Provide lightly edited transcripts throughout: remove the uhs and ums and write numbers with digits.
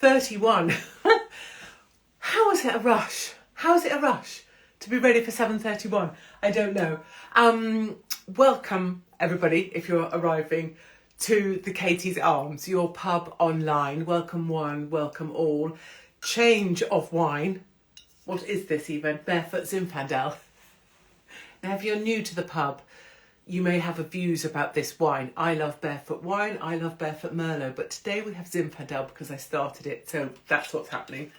7:31. How is it a rush? How is it a rush to be ready for 7:31? I don't know. Welcome everybody, if you're arriving, to the Katie's Arms, your pub online. Welcome one, welcome all. Change of wine. What is this even? Barefoot Zinfandel. Now, if you're new to the pub, you may have views about this wine. I love barefoot wine, I love barefoot Merlot, but today we have Zinfandel because I started it, so that's what's happening.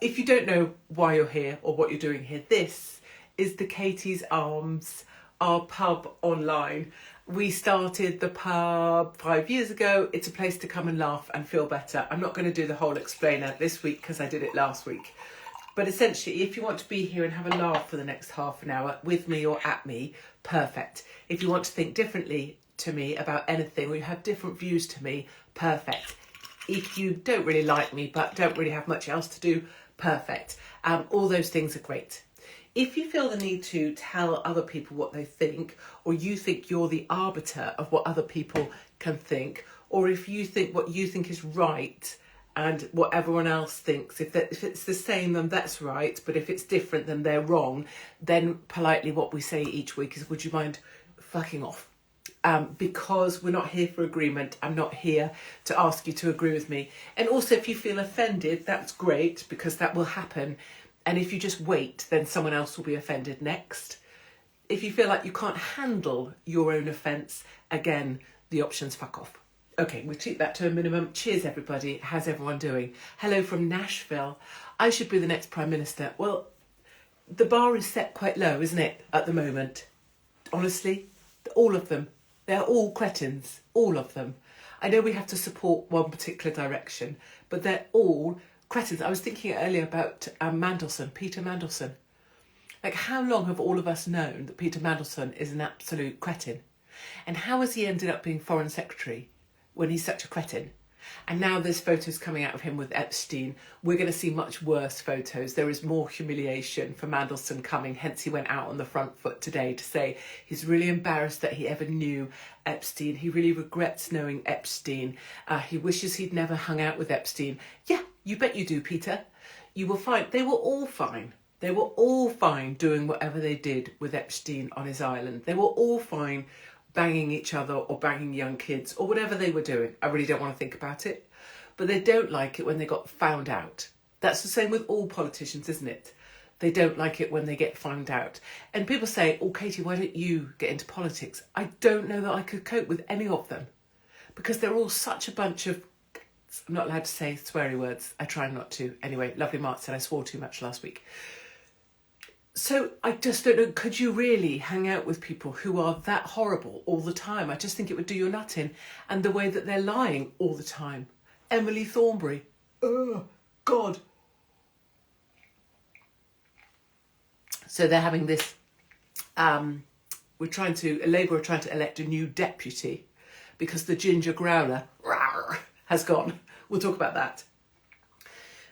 If you don't know why you're here or what you're doing here, this is the Katie's Arms, our pub online. We started the pub 5 years ago. It's a place to come and laugh and feel better. I'm not going to do the whole explainer this week because I did it last week. But essentially, if you want to be here and have a laugh for the next half an hour with me or at me, perfect. If you want to think differently to me about anything or you have different views to me, perfect. If you don't really like me but don't really have much else to do, perfect. All those things are great. If you feel the need to tell other people what they think, or you think you're the arbiter of what other people can think, or if you think what you think is right and what everyone else thinks, if it's the same, then that's right, but if it's different, then they're wrong, then politely what we say each week is, would you mind fucking off? Because we're not here for agreement. I'm not here to ask you to agree with me. And also, if you feel offended, that's great, because that will happen. And if you just wait, then someone else will be offended next. If you feel like you can't handle your own offence, again, the option's fuck off. Okay, we'll keep that to a minimum. Cheers, everybody. How's everyone doing? Hello from Nashville. I should be the next Prime Minister. Well, the bar is set quite low, isn't it, at the moment? Honestly, all of them. They're all cretins, all of them. I know we have to support one particular direction, but they're all cretins. I was thinking earlier about Peter Mandelson. Like, how long have all of us known that Peter Mandelson is an absolute cretin? And how has he ended up being Foreign Secretary when he's such a cretin? And now there's photos coming out of him with Epstein. We're going to see much worse photos. There is more humiliation for Mandelson coming. Hence, he went out on the front foot today to say he's really embarrassed that he ever knew Epstein. He really regrets knowing Epstein. He wishes he'd never hung out with Epstein. Yeah, you bet you do, Peter. You will find they were all fine. They were all fine doing whatever they did with Epstein on his island. They were all fine banging each other or banging young kids or whatever they were doing. I really don't want to think about it. But they don't like it when they got found out. That's the same with all politicians, isn't it? They don't like it when they get found out. And people say, oh, Katie, why don't you get into politics? I don't know that I could cope with any of them because they're all such a bunch of... I'm not allowed to say sweary words. I try not to. Anyway, lovely Mark said I swore too much last week. So I just don't know, could you really hang out with people who are that horrible all the time? I just think it would do your nut in. And the way that they're lying all the time. Emily Thornberry. Oh, God. So they're having this, Labour are trying to elect a new deputy because the ginger growler has gone. We'll talk about that.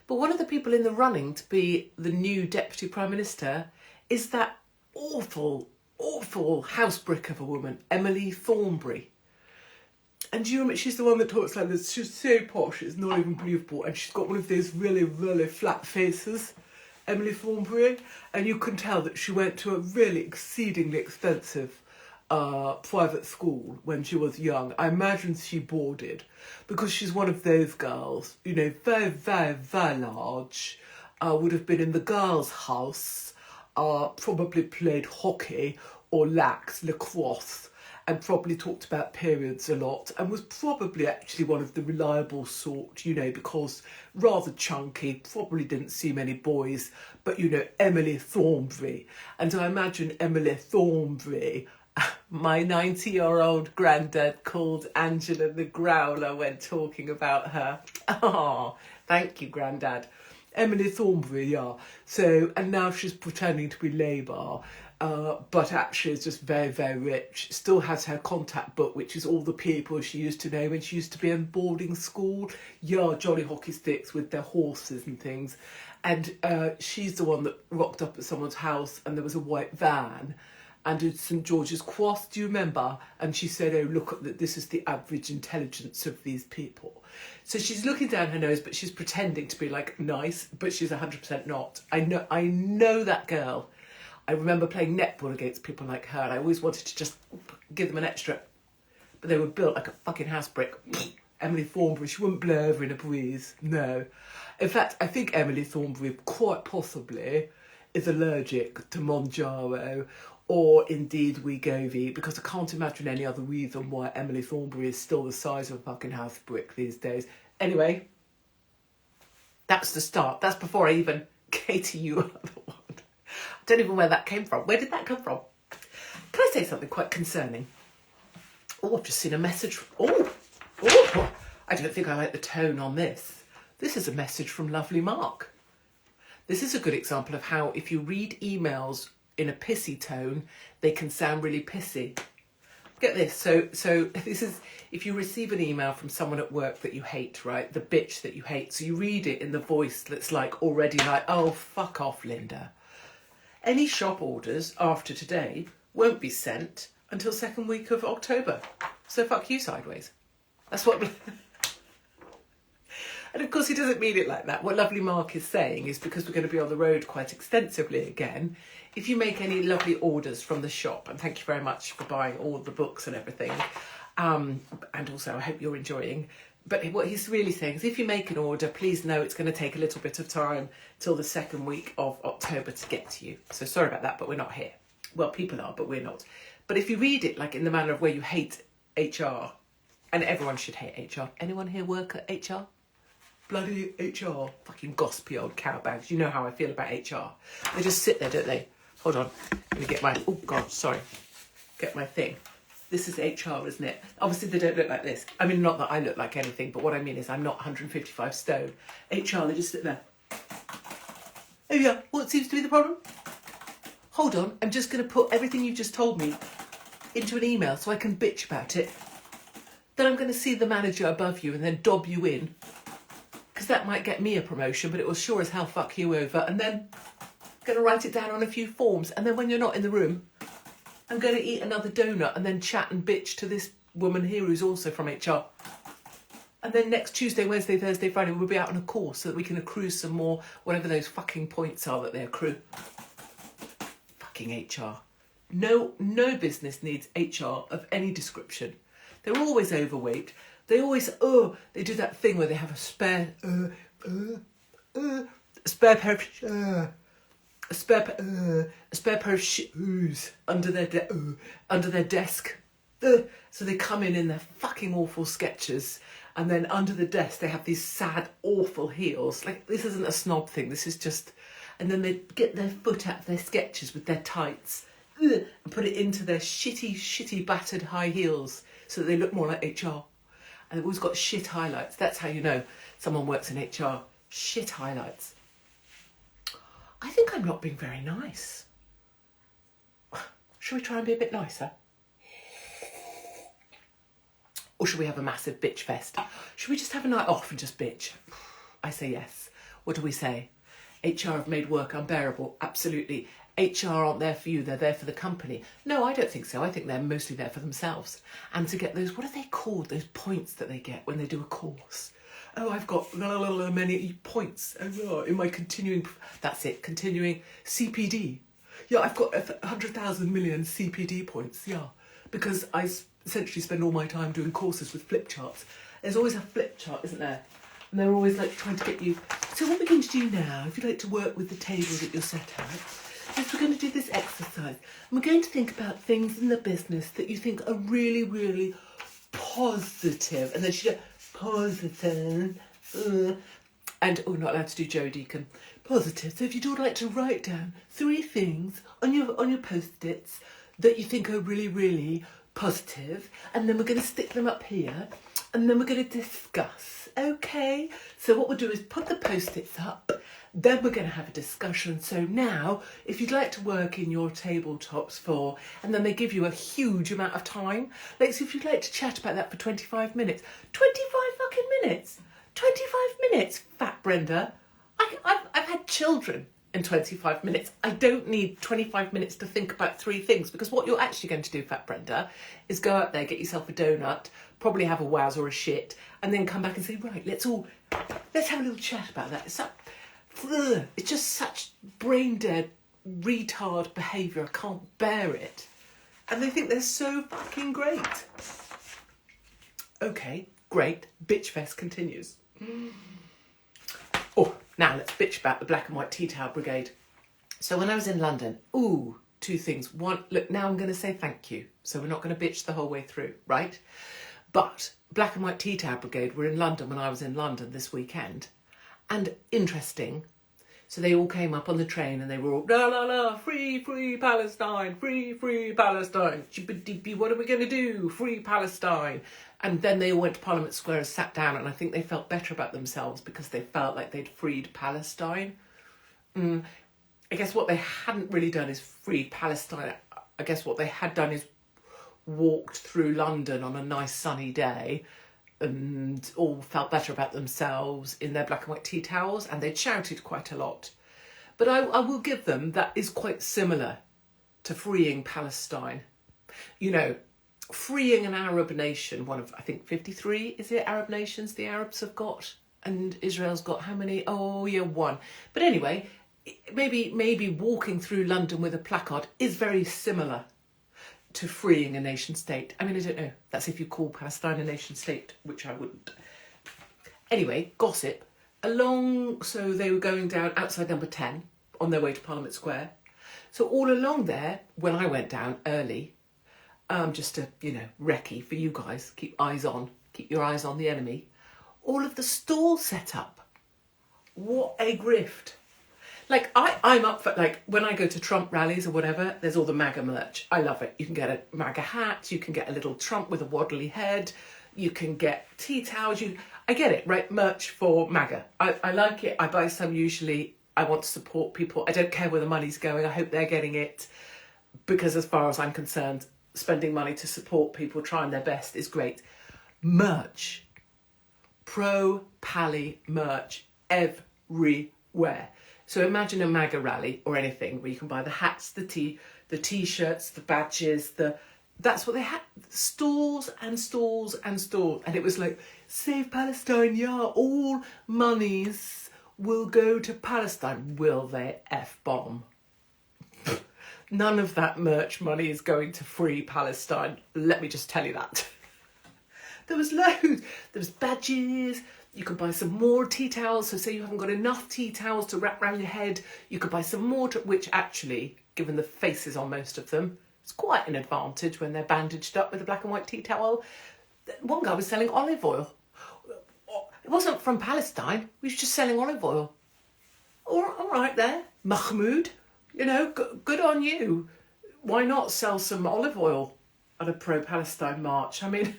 But one of the people in the running to be the new Deputy Prime Minister is that awful, awful housebrick of a woman, Emily Thornberry. And do you remember, she's the one that talks like this. She's so posh, it's not even believable. And she's got one of those really, really flat faces, Emily Thornberry. And you can tell that she went to a really exceedingly expensive private school when she was young. I imagine she boarded because she's one of those girls, you know, very, very, very large, would have been in the girls' house, probably played hockey or lacrosse, and probably talked about periods a lot, and was probably actually one of the reliable sort, you know, because rather chunky, probably didn't see many boys, but, you know, Emily Thornberry. And I imagine Emily Thornberry, my 90-year-old granddad called Angela the Growler when talking about her. Oh, thank you, Grandad. Emily Thornberry, yeah. So, and now she's pretending to be Labour, but actually is just very, very rich. Still has her contact book, which is all the people she used to know when she used to be in boarding school. Yeah, jolly hockey sticks with their horses and things. And she's the one that rocked up at someone's house and there was a white van. and did St George's Cross, do you remember? And she said, oh, look, this is the average intelligence of these people. So she's looking down her nose, but she's pretending to be like nice, but she's 100% not. I know that girl. I remember playing netball against people like her, and I always wanted to just give them an extra. But they were built like a fucking house brick. Emily Thornberry, she wouldn't blow over in a breeze. No. In fact, I think Emily Thornberry quite possibly is allergic to Monjaro or indeed Wegovy, because I can't imagine any other reason why Emily Thornberry is still the size of a fucking house brick these days. Anyway, that's the start. That's before I even, Katie, you are the one. I don't even know where that came from. Where did that come from? Can I say something quite concerning? Oh, I've just seen a message. Oh, I don't think I like the tone on this. This is a message from lovely Mark. This is a good example of how if you read emails in a pissy tone, they can sound really pissy. Get this. So this is, if you receive an email from someone at work that you hate, right? The bitch that you hate. So you read it in the voice that's like already like, oh, fuck off, Linda. Any shop orders after today won't be sent until second week of October. So fuck you sideways. That's what... And of course he doesn't mean it like that. What lovely Mark is saying is, because we're going to be on the road quite extensively again, if you make any lovely orders from the shop, and thank you very much for buying all the books and everything, and also I hope you're enjoying, but what he's really saying is if you make an order, please know it's going to take a little bit of time till the second week of October to get to you. So sorry about that, but we're not here. Well, people are, but we're not. But if you read it like in the manner of where you hate HR, and everyone should hate HR. Anyone here work at HR? Bloody HR. Fucking gossipy old cowbags. You know how I feel about HR. They just sit there, don't they? Hold on. Let me get my... Oh, God, sorry. Get my thing. This is HR, isn't it? Obviously, they don't look like this. I mean, not that I look like anything, but what I mean is I'm not 155 stone. HR, they just sit there. Oh, yeah. What seems to be the problem? Hold on. I'm just going to put everything you've just told me into an email so I can bitch about it. Then I'm going to see the manager above you and then dob you in. Because that might get me a promotion, but it will sure as hell fuck you over. And then I'm going to write it down on a few forms. And then when you're not in the room, I'm going to eat another donut and then chat and bitch to this woman here who's also from HR. And then next Tuesday, Wednesday, Thursday, Friday, we'll be out on a course so that we can accrue some more, whatever those fucking points are that they accrue. Fucking HR. No business needs HR of any description. They're always overweight. They always, they do that thing where they have a spare pair of shoes under their desk. So they come in their fucking awful Skechers, and then under the desk they have these sad, awful heels. Like, this isn't a snob thing. This is just, and then they get their foot out of their Skechers with their tights and put it into their shitty, battered high heels so that they look more like HR. And they've always got shit highlights. That's how you know someone works in HR. Shit highlights. I think I'm not being very nice. Should we try and be a bit nicer? Or should we have a massive bitch fest? Should we just have a night off and just bitch? I say yes. What do we say? HR have made work unbearable. Absolutely. HR aren't there for you, they're there for the company. No, I don't think so. I think they're mostly there for themselves. And to get those, what are they called, those points that they get when they do a course? Oh, I've got many points in my continuing, that's it, continuing CPD. Yeah, I've got 100,000 million CPD points, yeah. Because I essentially spend all my time doing courses with flip charts. There's always a flip chart, isn't there? And they're always like trying to get you. So what we're going to do now, if you'd like to work with the table that you're set out, is we're going to do this exercise. And we're going to think about things in the business that you think are really, really positive. And then she goes, positive. And, not allowed to do Joe Deacon. Positive. So if you'd all like to write down 3 things on your post-its that you think are really, really positive, and then we're going to stick them up here, and then we're going to discuss, okay? So what we'll do is put the post-its up, then we're going to have a discussion. So now, if you'd like to work in your tabletops for, and then they give you a huge amount of time, like, so if you'd like to chat about that for 25 minutes, 25 fucking minutes, 25 minutes, fat Brenda. I've had children in 25 minutes. I don't need 25 minutes to think about 3 things, because what you're actually going to do, Fat Brenda, is go out there, get yourself a donut, probably have a waz or a shit, and then come back and say, right, let's have a little chat about that. It's just such brain dead, retard behaviour. I can't bear it. And they think they're so fucking great. Okay, great. Bitch fest continues. Oh, now let's bitch about the Black and White Tea Towel Brigade. So when I was in London, 2 things. One, look, now I'm going to say thank you. So we're not going to bitch the whole way through, right? But Black and White Tea Towel Brigade were in London when I was in London this weekend. And interesting, so they all came up on the train and they were all, la la la, free, free Palestine, free, free Palestine. What are we going to do? Free Palestine. And then they all went to Parliament Square and sat down, and I think they felt better about themselves because they felt like they'd freed Palestine. I guess what they hadn't really done is freed Palestine. I guess what they had done is walked through London on a nice sunny day and all felt better about themselves in their black and white tea towels, and they'd shouted quite a lot. But I will give them, that is quite similar to freeing Palestine. You know, freeing an Arab nation, one of, I think, 53, is it, Arab nations the Arabs have got? And Israel's got how many? Oh, yeah, 1. But anyway, maybe walking through London with a placard is very similar to freeing a nation state. I mean, I don't know. That's if you call Palestine a nation state, which I wouldn't. Anyway, gossip. So they were going down outside number 10 on their way to Parliament Square. So all along there, when I went down early, just to, recce for you guys, keep your eyes on the enemy, all of the stalls set up. What a grift. Like, I'm up for, like, when I go to Trump rallies or whatever, there's all the MAGA merch. I love it. You can get a MAGA hat, you can get a little Trump with a waddly head, you can get tea towels, I get it, right? Merch for MAGA. I like it. I buy some usually. I want to support people. I don't care where the money's going. I hope they're getting it, because as far as I'm concerned, spending money to support people trying their best is great. Merch. Pro-Pally merch everywhere. So imagine a MAGA rally or anything where you can buy the hats, the t-shirts, the badges, that's what they had. Stalls and stalls and stalls. And it was like, save Palestine, yeah, all monies will go to Palestine. Will they F-bomb? None of that merch money is going to free Palestine. Let me just tell you that. There was loads. There was badges. You could buy some more tea towels. So say you haven't got enough tea towels to wrap around your head, you could buy some more, which actually, given the faces on most of them, it's quite an advantage when they're bandaged up with a black and white tea towel. One guy was selling olive oil. It wasn't from Palestine. He was just selling olive oil. All right there, Mahmoud. Good on you. Why not sell some olive oil at a pro-Palestine march? I mean,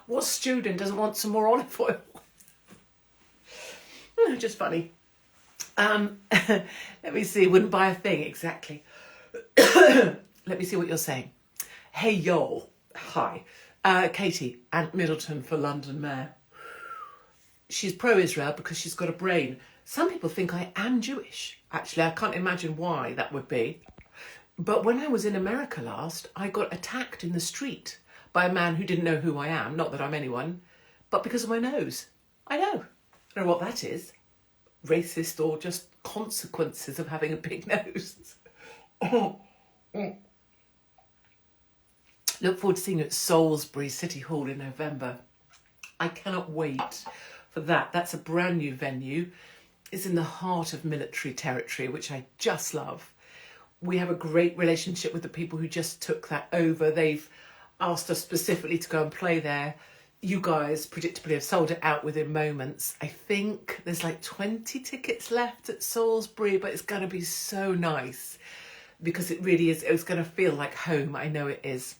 what student doesn't want some more olive oil? Just funny. Let me see. Wouldn't buy a thing, exactly. Let me see what you're saying. Hey, y'all. Hi. Katie, Ant Middleton for London Mayor. She's pro-Israel because she's got a brain. Some people think I am Jewish. Actually, I can't imagine why that would be. But when I was in America last, I got attacked in the street by a man who didn't know who I am. Not that I'm anyone, but because of my nose. I know. I don't know what that is. Racist or just consequences of having a big nose. Look forward to seeing you at Salisbury City Hall in November. I cannot wait for that. That's a brand new venue. It's in the heart of military territory, which I just love. We have a great relationship with the people who just took that over. They've asked us specifically to go and play there. You guys predictably have sold it out within moments. I think there's like 20 tickets left at Salisbury, but it's going to be so nice because it really is. It's going to feel like home. I know it is.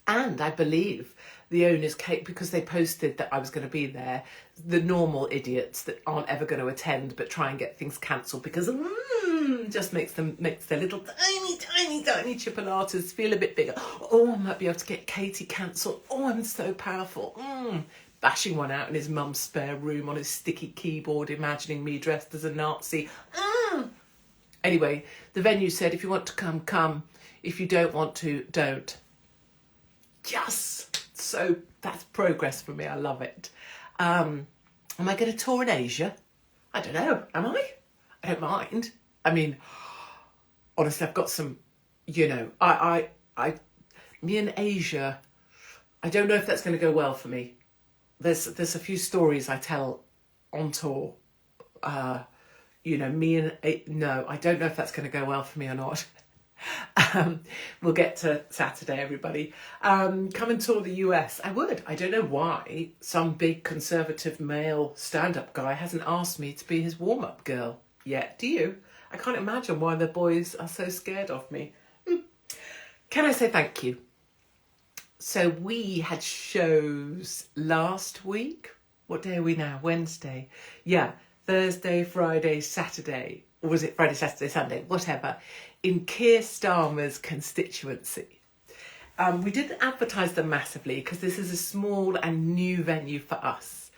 And I believe the owners, because they posted that I was going to be there, the normal idiots that aren't ever going to attend but try and get things cancelled because just makes their little tiny chipolatas feel a bit bigger. Oh, I might be able to get Katie cancelled. Oh, I'm so powerful. Bashing one out in his mum's spare room on his sticky keyboard, imagining me dressed as a Nazi. Anyway, the venue said, if you want to come, come. If you don't want to, don't. Yes! So that's progress for me. I love it. Am I going to tour in Asia? I don't know. Am I? I don't mind. I mean, honestly, I've got some, you know, me in Asia, I don't know if that's going to go well for me. There's a few stories I tell on tour. You know, no, I don't know if that's going to go well for me or not. We'll get to Saturday, everybody. Come and tour the US. I would. I don't know why some big conservative male stand-up guy hasn't asked me to be his warm-up girl yet. Do you? I can't imagine why the boys are so scared of me. Can I say thank you? So we had shows last week. What day are we now? Wednesday. Yeah, Thursday, Friday, Saturday. Or was it Friday, Saturday, Sunday? Whatever. In Keir Starmer's constituency. We didn't advertise them massively because this is a small and new venue for us.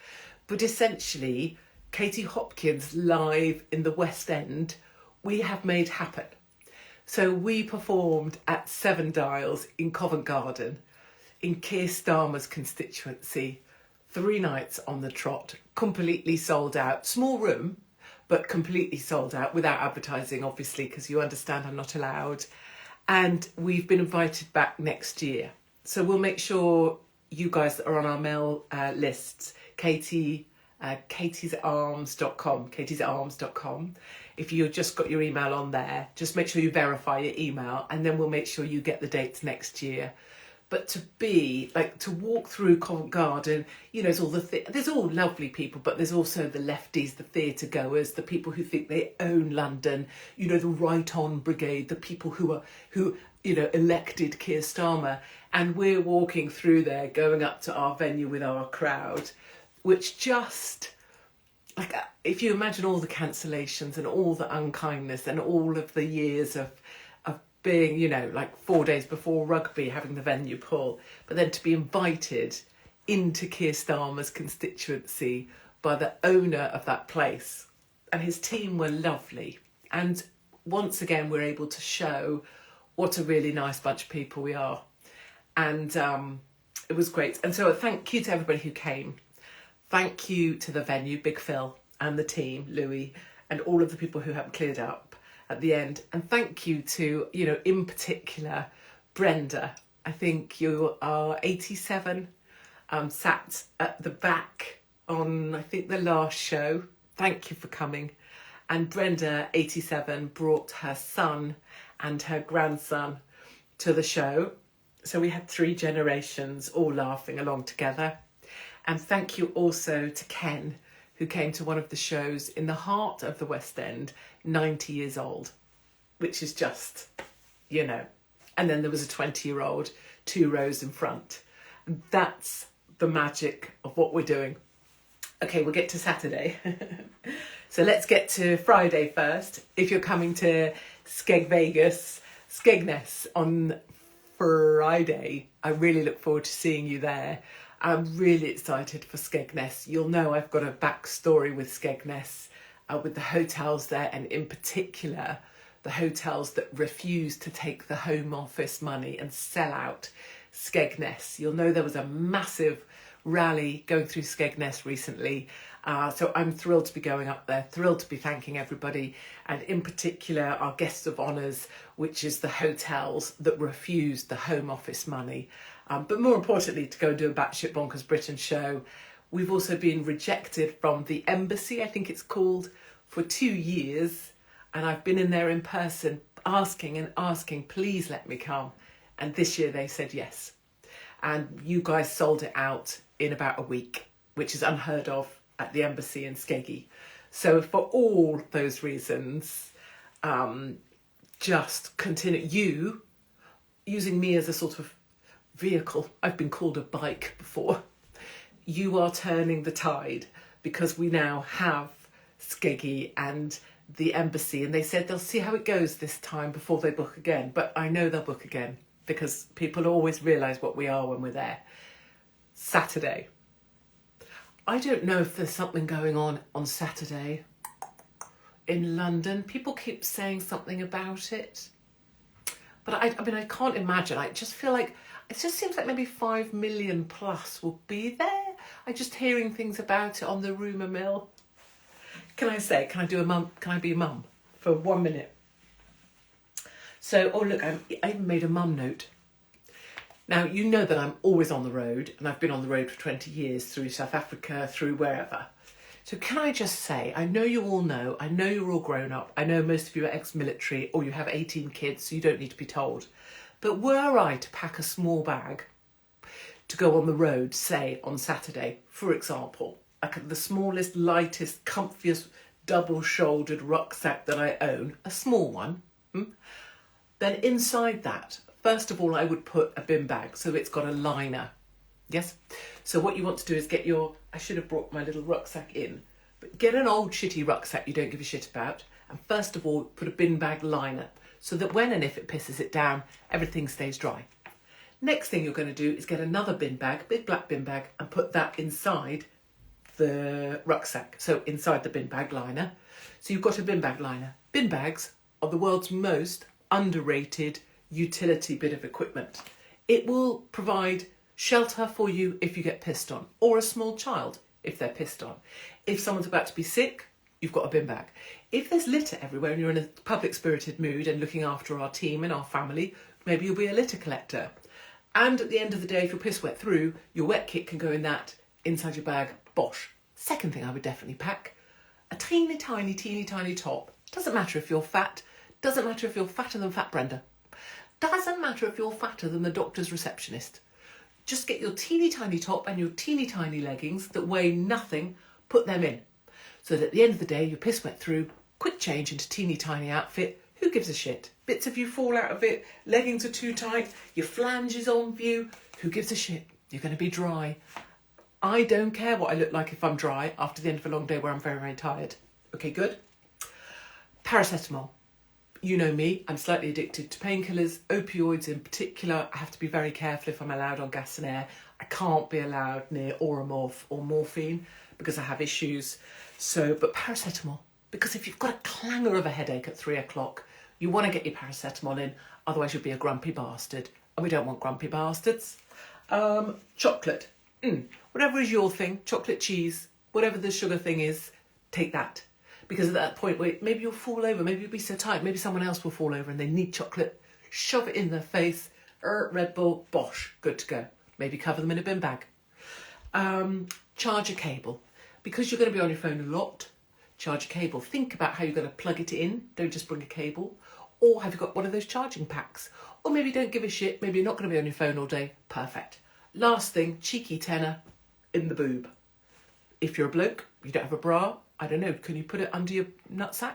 But essentially, Katie Hopkins live in the West End, we have made happen. So we performed at Seven Dials in Covent Garden in Keir Starmer's constituency. 3 nights on the trot, completely sold out. Small room, but completely sold out without advertising, obviously, because you understand I'm not allowed. And we've been invited back next year. So we'll make sure you guys that are on our mail lists, katiesarms.com. If you've just got your email on there, just make sure you verify your email, and then we'll make sure you get the dates next year. But to walk through Covent Garden, you know, it's all there's all lovely people, but there's also the lefties, the theatre goers, the people who think they own London, you know, the right-on brigade, the people who you know, elected Keir Starmer. And we're walking through there, going up to our venue with our crowd, which just, like, if you imagine all the cancellations and all the unkindness and all of the years of being, you know, like 4 days before rugby, having the venue pull, but then to be invited into Keir Starmer's constituency by the owner of that place. And his team were lovely. And once again, we're able to show what a really nice bunch of people we are. And it was great. And so thank you to everybody who came. Thank you to the venue, Big Phil, and the team, Louis, and all of the people who have cleared up at the end. And thank you to, you know, in particular, Brenda. I think you are 87, sat at the back on, I think, the last show. Thank you for coming. And Brenda, 87, brought her son and her grandson to the show. So we had 3 generations all laughing along together. And thank you also to Ken, who came to one of the shows in the heart of the West End, 90 years old, which is just, you know. And then there was a 20-year-old 2 rows in front. And that's the magic of what we're doing. Okay, we'll get to Saturday. So let's get to Friday first. If you're coming to Skegness on Friday, I really look forward to seeing you there. I'm really excited for Skegness. You'll know I've got a backstory with Skegness, with the hotels there, and in particular, the hotels that refuse to take the Home Office money and sell out Skegness. You'll know there was a massive rally going through Skegness recently. So I'm thrilled to be going up there, thrilled to be thanking everybody, and in particular our guests of honours, which is the hotels that refused the Home Office money. But more importantly, to go and do a Batshit Bonkers Britain show. We've also been rejected from the embassy, I think it's called, for 2 years. And I've been in there in person asking and asking, please let me come. And this year they said yes. And you guys sold it out in about a week, which is unheard of at the embassy in Skeggy. So for all those reasons, just continue. You, using me as a sort of vehicle, I've been called a bike before. You are turning the tide, because we now have Skeggy and the embassy, and they said they'll see how it goes this time before they book again. But I know they'll book again, because people always realise what we are when we're there. Saturday. I don't know if there's something going on Saturday. in London. People keep saying something about it. But I mean, I can't imagine. I just feel like it just seems like maybe 5 million plus will be there. I'm just hearing things about it on the rumour mill. Can I be a mum for 1 minute? So, oh look, I even made a mum note. Now, you know that I'm always on the road, and I've been on the road for 20 years through South Africa, through wherever. So can I just say, I know you all know, I know you're all grown up, I know most of you are ex-military or you have 18 kids, so you don't need to be told. But were I to pack a small bag to go on the road, say on Saturday, for example, like the smallest, lightest, comfiest, double-shouldered rucksack that I own, a small one, then inside that, first of all, I would put a bin bag, so it's got a liner. Yes? So what you want to do is get I should have brought my little rucksack in, but get an old shitty rucksack you don't give a shit about, and first of all, put a bin bag liner, so that when and if it pisses it down, everything stays dry. Next thing you're going to do is get another bin bag, big black bin bag, and put that inside the rucksack, so inside the bin bag liner. So you've got a bin bag liner. Bin bags are the world's most underrated utility bit of equipment. It will provide shelter for you if you get pissed on, or a small child if they're pissed on. If someone's about to be sick, you've got a bin bag. If there's litter everywhere and you're in a public spirited mood and looking after our team and our family, maybe you'll be a litter collector. And at the end of the day, if you're piss wet through, your wet kit can go in that, inside your bag, bosh. Second thing I would definitely pack, a teeny tiny top. Doesn't matter if you're fat, doesn't matter if you're fatter than Fat Brenda. Doesn't matter if you're fatter than the doctor's receptionist. Just get your teeny tiny top and your teeny tiny leggings that weigh nothing, put them in. So that at the end of the day, you're piss wet through, quick change into teeny tiny outfit. Who gives a shit? Bits of you fall out of it, leggings are too tight, your flange is on view. Who gives a shit? You're going to be dry. I don't care what I look like if I'm dry after the end of a long day where I'm very, very tired. Okay, good. Paracetamol. You know me, I'm slightly addicted to painkillers, opioids in particular. I have to be very careful if I'm allowed on gas and air. I can't be allowed near Oromorph or morphine because I have issues. But paracetamol, because if you've got a clanger of a headache at 3 o'clock, you want to get your paracetamol in, otherwise you'll be a grumpy bastard. And we don't want grumpy bastards. Chocolate. Whatever is your thing, chocolate cheese, whatever the sugar thing is, take that. Because at that point, where maybe you'll fall over, maybe you'll be so tired, maybe someone else will fall over and they need chocolate, shove it in their face, Red Bull, bosh, good to go. Maybe cover them in a bin bag. Charge a cable. Because you're going to be on your phone a lot, charge a cable. Think about how you're going to plug it in. Don't just bring a cable. Or have you got one of those charging packs? Or maybe don't give a shit. Maybe you're not going to be on your phone all day. Perfect. Last thing, cheeky tenner in the boob. If you're a bloke, you don't have a bra, I don't know, can you put it under your nutsack?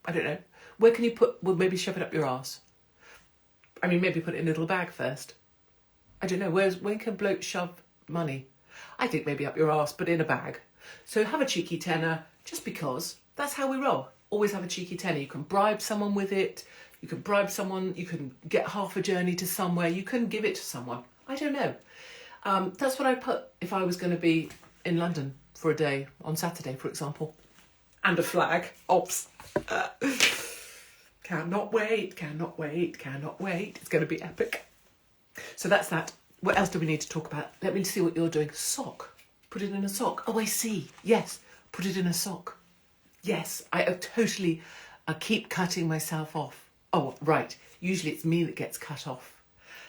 I don't know. Where can you maybe shove it up your arse? I mean, maybe put it in a little bag first. I don't know, where can blokes shove money? I think maybe up your arse, but in a bag. So have a cheeky tenner, just because that's how we roll. Always have a cheeky tenner. You can bribe someone with it. You can bribe someone. You can get half a journey to somewhere. You can give it to someone. I don't know. That's what I put if I was going to be in London for a day on Saturday, for example. And a flag. Ops. Cannot wait. It's going to be epic. So that's that. What else do we need to talk about? Let me see what you're doing. Sock. Put it in a sock. Oh, I see. Yes. Put it in a sock. Yes. I keep cutting myself off. Oh, right. Usually it's me that gets cut off.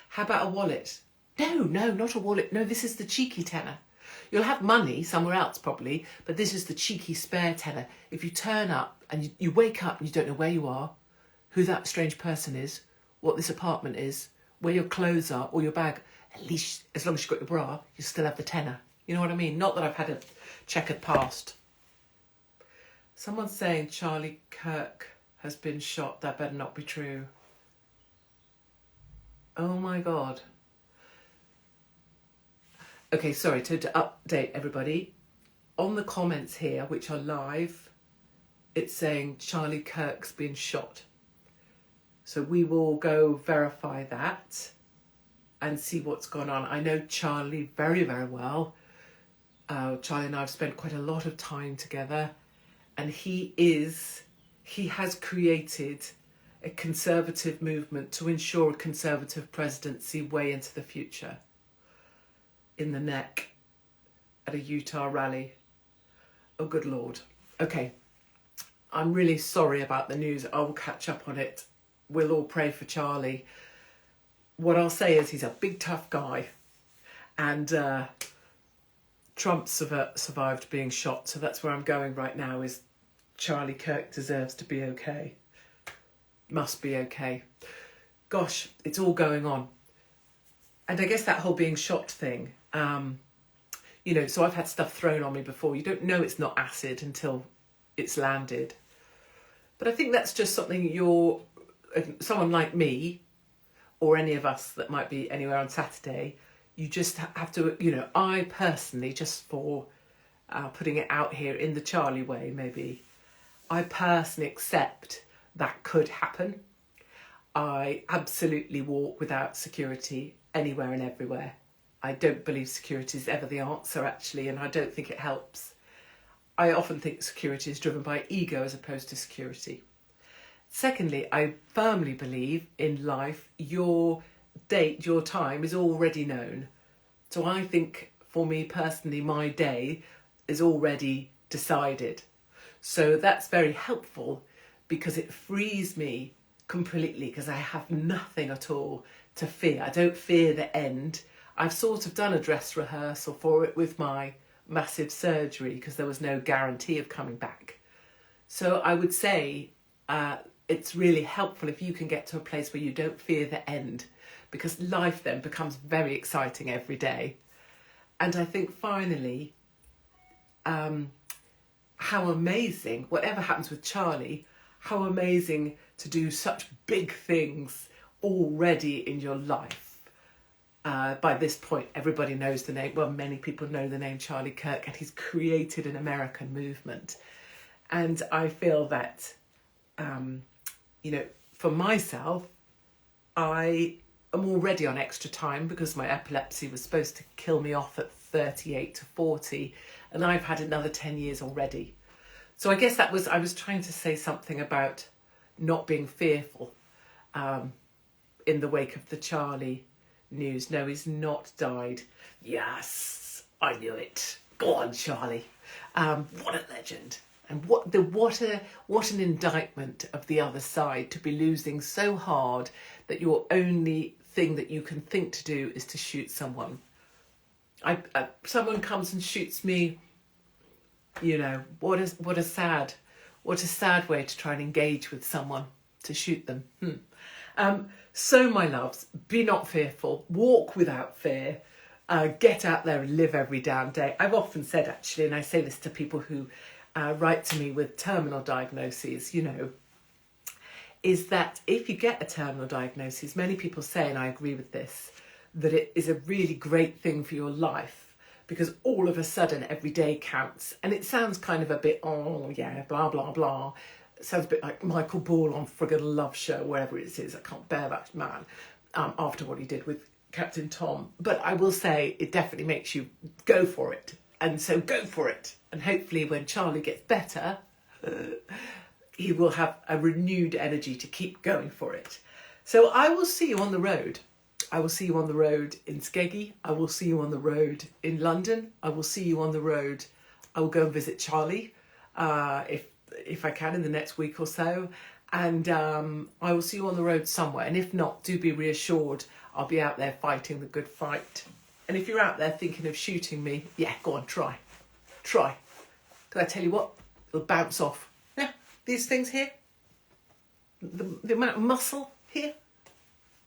How about a wallet? No, not a wallet. No, this is the cheeky tenner. You'll have money somewhere else probably, but this is the cheeky spare tenner. If you turn up and you wake up and you don't know where you are, who that strange person is, what this apartment is, where your clothes are or your bag, at least as long as you've got your bra, you still have the tenner. You know what I mean? Not that I've had a checkered past. Someone's saying Charlie Kirk has been shot. That better not be true. Oh my God. Okay, sorry, to update everybody. On the comments here, which are live, it's saying Charlie Kirk's been shot. So we will go verify that and see what's gone on. I know Charlie very, very well. Charlie and I have spent quite a lot of time together. and he has created a conservative movement to ensure a conservative presidency way into the future. In the neck at a Utah rally. Oh, good Lord. Okay, I'm really sorry about the news. I will catch up on it. We'll all pray for Charlie. What I'll say is he's a big, tough guy. And Trump survived being shot. So that's where I'm going right now, is Charlie Kirk deserves to be okay. Must be okay. Gosh, it's all going on. And I guess that whole being shot thing, so I've had stuff thrown on me before. You don't know it's not acid until it's landed. But I think that's just something someone like me, or any of us that might be anywhere on Saturday, you just have to, I personally, just for putting it out here in the Charlie way maybe, I personally accept that could happen. I absolutely walk without security anywhere and everywhere. I don't believe security is ever the answer, actually, and I don't think it helps. I often think security is driven by ego as opposed to security. Secondly, I firmly believe in life, your date, your time is already known. So I think, for me personally, my day is already decided. So that's very helpful because it frees me completely, because I have nothing at all to fear. I don't fear the end. I've sort of done a dress rehearsal for it with my massive surgery because there was no guarantee of coming back. So I would say it's really helpful if you can get to a place where you don't fear the end, because life then becomes very exciting every day. And I think finally, how amazing, whatever happens with Charlie, how amazing to do such big things already in your life. By this point, everybody knows the name. Well, many people know the name Charlie Kirk, and he's created an American movement. And I feel that, for myself, I am already on extra time because my epilepsy was supposed to kill me off at 38 to 40, and I've had another 10 years already. So I guess I was trying to say something about not being fearful in the wake of the Charlie news. No, he's not died. Yes, I knew it. Go on, Charlie. What a legend. And what an indictment of the other side to be losing so hard that your only thing that you can think to do is to shoot someone. Someone comes and shoots me, what a sad way to try and engage with someone, to shoot them. So my loves, be not fearful, walk without fear, get out there and live every damn day. I've often said, actually, and I say this to people who write to me with terminal diagnoses, is that if you get a terminal diagnosis, many people say, and I agree with this, that it is a really great thing for your life, because all of a sudden every day counts. And it sounds kind of a bit, oh yeah, blah, blah, blah. It sounds a bit like Michael Ball on friggin' Love Show, wherever it is. I can't bear that man after what he did with Captain Tom. But I will say it definitely makes you go for it. And so go for it. And hopefully when Charlie gets better, he will have a renewed energy to keep going for it. So I will see you on the road. I will see you on the road in Skeggy. I will see you on the road in London. I will see you on the road. I will go and visit Charlie if I can in the next week or so. And I will see you on the road somewhere. And if not, do be reassured, I'll be out there fighting the good fight. And if you're out there thinking of shooting me, yeah, go on, try. Because I tell you what, it'll bounce off. Yeah, these things here, the amount of muscle here,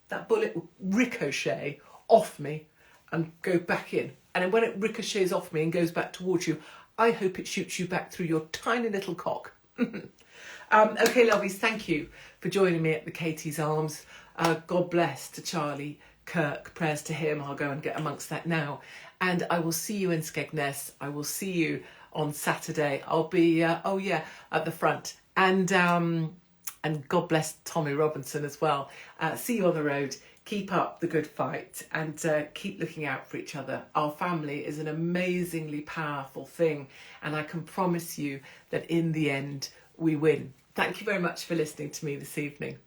that bullet will ricochet off me and go back in. And then when it ricochets off me and goes back towards you, I hope it shoots you back through your tiny little cock. Okay, lovies, thank you for joining me at the Katie's Arms. God bless to Charlie Kirk. Prayers to him. I'll go and get amongst that now. And I will see you in Skegness. I will see you on Saturday. I'll be, at the front. And God bless Tommy Robinson as well. See you on the road. keep up the good fight and keep looking out for each other. Our family is an amazingly powerful thing, and I can promise you that in the end we win. Thank you very much for listening to me this evening.